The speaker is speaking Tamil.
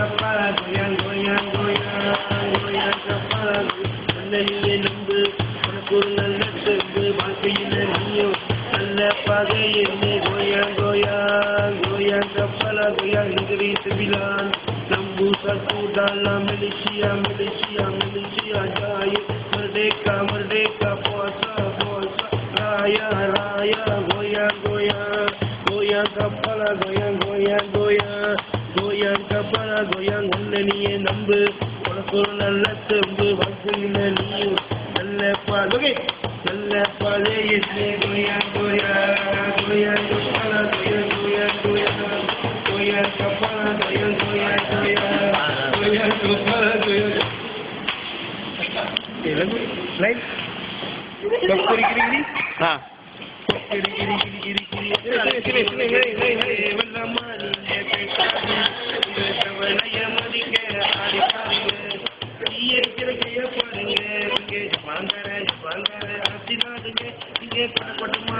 கப்பலா கோயா கோயா கோயா கோயா கப்பலா நல்ல நம்பு உனக்கு ஒரு நல்ல செம்பு வாழ்க்கையில் நீயும் நல்ல பகையில் கோயா கோயா கோயா கப்பலா கோயா இங்கிலீஷ் விழான் நம்பு சூடாலா Malaysia Malaysia Malaysia Joy Merdeka போசா போசா ராயா ராயா கோயா கோயா கோயா கப்பலா கோயா கோயா கோயா கோயா கப்பலா கோயா நல்ல நீயே நம்பு உனக்கு ஒரு நல்ல செம்பு வாழ்க்கையில் நீயும் நல்ல பாதை நல்ல பாதையில் கோயா கோயா கோயா கப்பலா கோயா கோயா கோயா கோயா கப்பலா கோயா கோயா கோயா கோயா கப்பலா கோயா ரைட் கப்பரி கிரி ஆ வாங்க